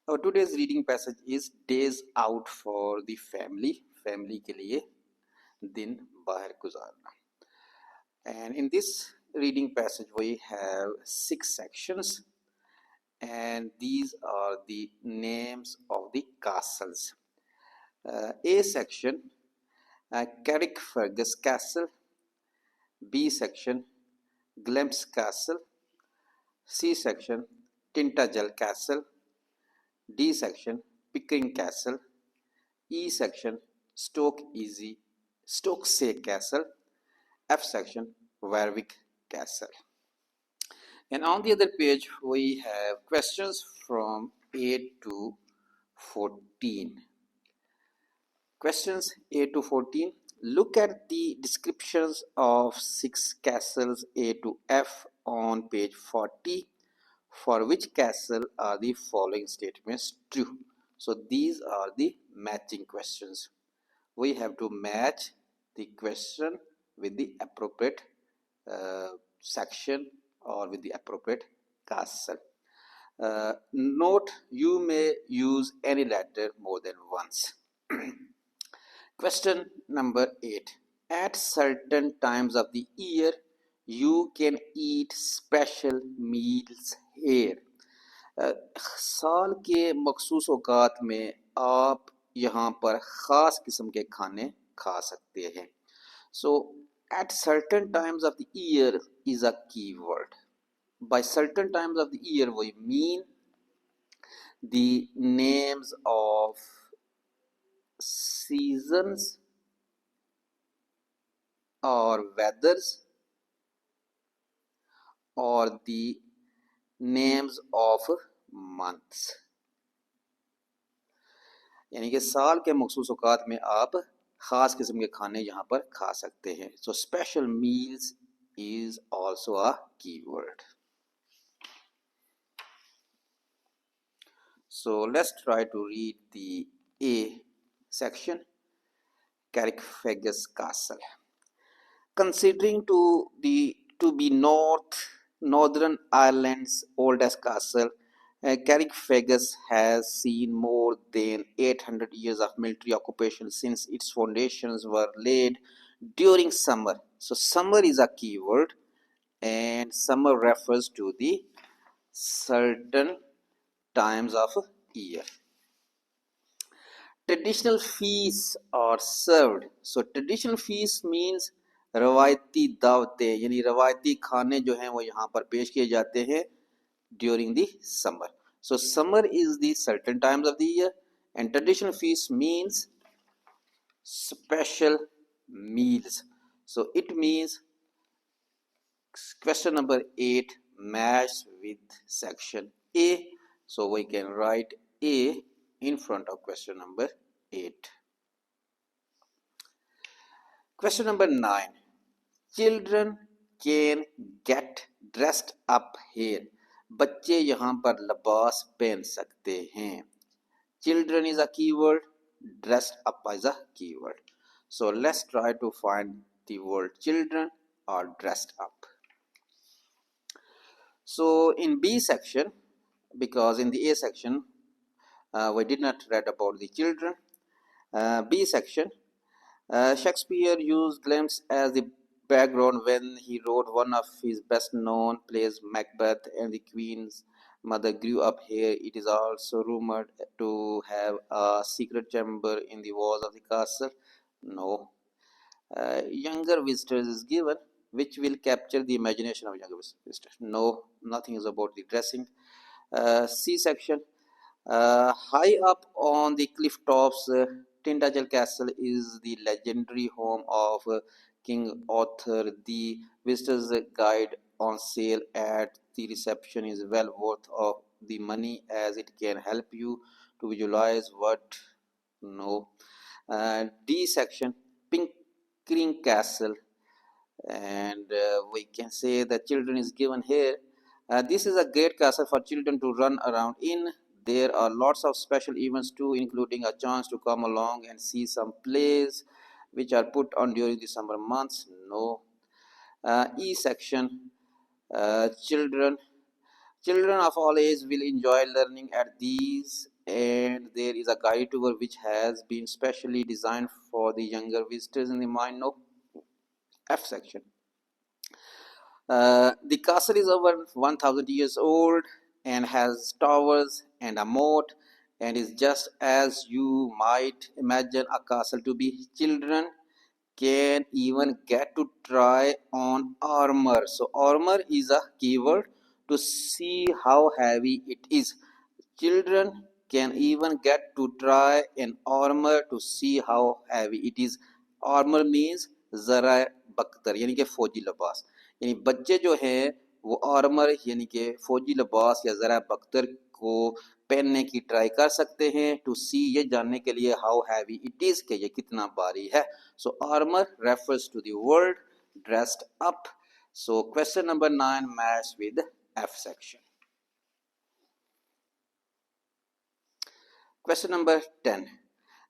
Our today's reading passage is Days Out for the Family. Family के लिए दिन बाहर गुजारना. And in this reading passage, we have 6 sections, and these are the names of the castles. A section, Carrickfergus Castle. B section, Glemps Castle. C section, Tintagel Castle. D section, Pickering Castle. E section, Stokesay Castle. F section, Warwick Castle. And on the other page, we have questions from 8 to 14. Questions 8 to 14. Look at the descriptions of 6 castles A to F on page 40. For which castle are the following statements true? So these are the matching questions. We have to match the question with the appropriate section or with the appropriate castle. Note, you may use any letter more than once. Question number 8. At certain times of the year, you can eat special meals here. साल के मखसूस औकात में आप यहाँ पर ख़ास किस्म के खाने खा सकते हैं. So, at certain times of the year is a key word. By certain times of the year, we mean the names of seasons or weathers or the names of months. यानी कि साल के मखसूस औकात में आप ख़ास किस्म के खाने यहाँ पर खा सकते हैं. So special meals is also a keyword. So let's try to read the A section. Carrickfergus Castle. Considering to be Northern Ireland's oldest castle, Carrickfergus has seen more than 800 years of military occupation since its foundations were laid during summer. So summer is a key word, and summer refers to the certain times of year. Traditional feasts are served. So traditional feast means रवायती दावतें, यानी रवायती खाने जो हैं वो यहाँ पर पेश किए जाते हैं during the summer. So summer is the certain times of the year, and traditional feast means special meals. So it means question number 8 match with section A. So we can write A in front of question number 8. Question number 9. Children can get dressed up here. बच्चे यहाँ पर लिबास पहन सकते हैं. Children is a keyword, dressed up is a keyword. So let's try to find the word children or dressed up. So in B section, because in the A section we did not read about the children, B section, Shakespeare used glimpse as the background when he wrote one of his best known plays, Macbeth, and the Queen's mother grew up here. It is also rumored to have a secret chamber in the walls of the castle. No. Younger visitors is given, which will capture the imagination of younger visitors. No, nothing is about the dressing. C section, high up on the cliff tops, Tintagel Castle is the legendary home of King Arthur. The visitor's guide on sale at the reception is well worth of the money, as it can help you to visualize what. No. D section, Pickering Castle, and we can say that children is given here. This is a great castle for children to run around in. There are lots of special events too, including a chance to come along and see some plays which are put on during the summer months. No. E section, children of all ages will enjoy learning at these and there is a guide tour which has been specially designed for the younger visitors in the mind of F section. The castle is over 1000 years old and has towers and a moat and is just as you might imagine a castle to be. Children can even get to try on armor. So armor is a keyword to see how heavy it is. Children can even get to try an armor to see how heavy it is. Armor means जरा बख्तर यानी कि फौजी लिबास, यानी बच्चे जो हैं वो आर्मर यानी कि फौजी लिबास या जरा बख्तर को पहनने की ट्राई कर सकते हैं टू सी, ये जानने के लिए हाउ हैवी इट इज कि ये कितना भारी है. So armour refers to the world dressed up. So question number 9 match with F section. Question number 10.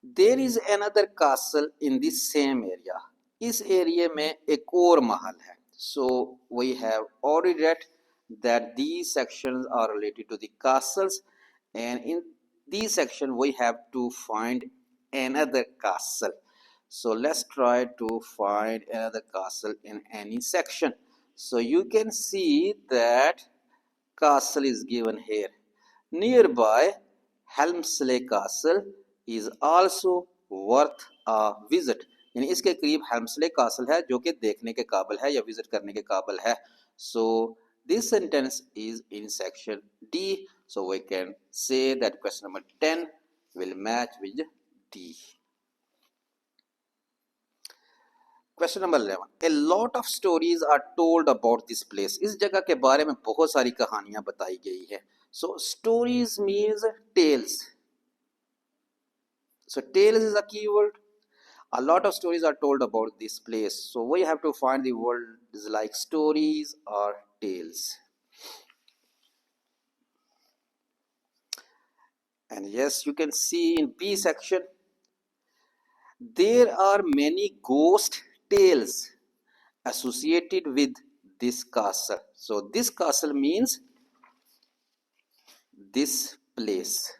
There is another castle in the same area. इस एरिया में एक और महल है. So we have already read that these sections are related to the castles, and in these section we have to find another castle. So let's try to find another castle in any section. So you can see that castle is given here. Nearby Helmsley Castle is also worth a visit. यानी इसके करीब हेल्मस्ले castle है जो कि देखने के काबिल है या विजिट करने के काबिल है. So this sentence is in section D. So we can say that question number 10 will match with D. Question number 11. A lot of stories are told about this place. इस जगह के बारे में बहुत सारी कहानियां बताई गई है. So stories means tales. So tales is a keyword. A lot of stories are told about this place. So we have to find the words like stories or tales. And yes, you can see in B section, there are many ghost tales associated with this castle. So this castle means this place.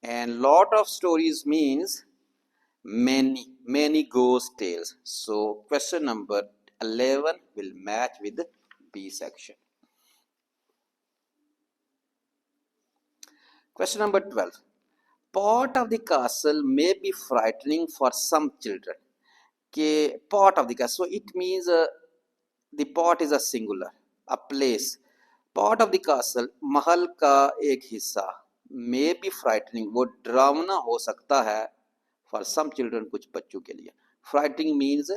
And lot of stories means many ghost tales. So question number 11 will match with the B section. Question number 12. Part of the castle may be frightening for some children. के part of the castle, so it means the part is a singular, a place. Part of the castle, महल का एक हिस्सा, may be frightening, वो डरावना हो सकता है for some children, कुछ बच्चों के लिए. Frightening means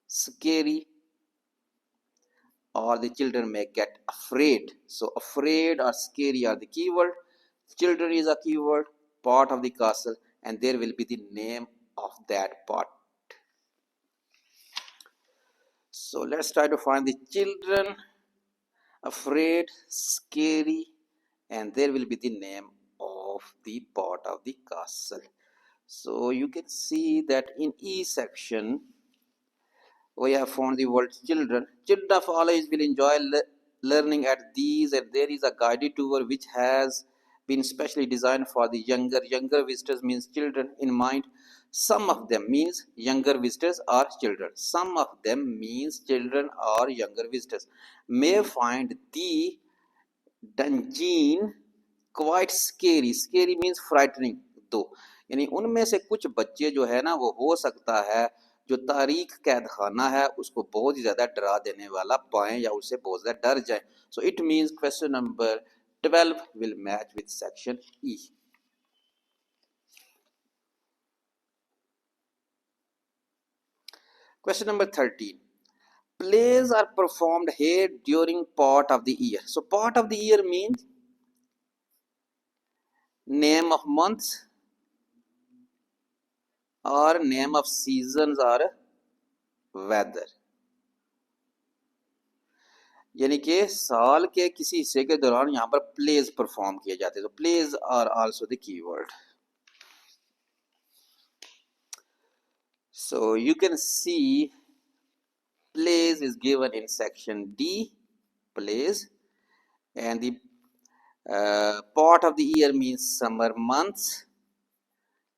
scary, or the children may get afraid. So afraid or scary are the keyword. Children is a keyword, part of the castle, and there will be the name of that part. So let's try to find the children, afraid, scary, and there will be the name of the part of the castle. So you can see that in E section, we have found the word children. Children of all ages will enjoy learning at these, and there is a guided tour which has been specially designed for the younger visitors means children in mind. Some of them means younger visitors or children. Some of them means children or younger visitors may find the dungeon quite scary. Scary means frightening दो, यानी उनमें से कुछ बच्चे जो है ना वो हो सकता है जो तारीख कैद खाना है उसको बहुत ही ज़्यादा डरा देने वाला पाएं या उससे बहुत ज़्यादा डर जाएं. So it means question number 12 will match with section E. Question number 13. Plays are performed here during part of the year. So part of the year means name of months or name of seasons or weather. यानी कि साल के किसी हिस्से के दौरान यहाँ पर प्लेज परफॉर्म किए जाते हैं. तो please are also the keyword. So you can see plays is given in section D, plays, and the Part of the year means summer months,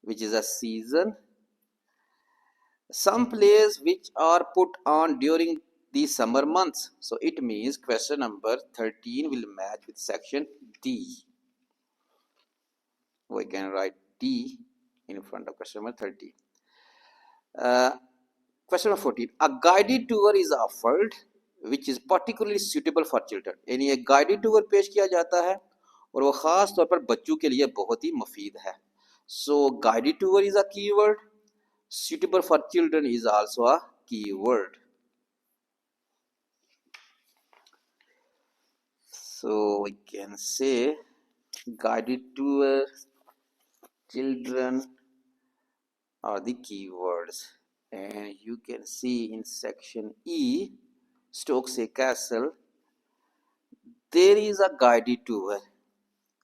which is a season. Some plays which are put on during the summer months. So it means question number 13 will match with section D. We can write D in front of question number 13. Question number 14. A guided tour is offered which is particularly suitable for children. यानी एक guided tour पेश किया जाता है और वो खास तौर पर बच्चों के लिए बहुत ही मुफीद है. So guided tour is a keyword. Suitable for children is also a keyword. So we can say guided tour, children are the keywords. And you can see in section E, Stokesay Castle, there is a guided tour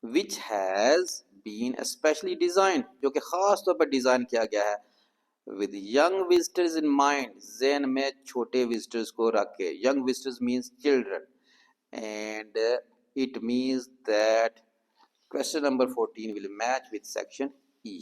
which has been especially designed, जो कि खास तौर पर design किया गया है with young visitors in mind, ज़हन में छोटे visitors को रख के. Young visitors means children, and it means that question number 14 will match with section E.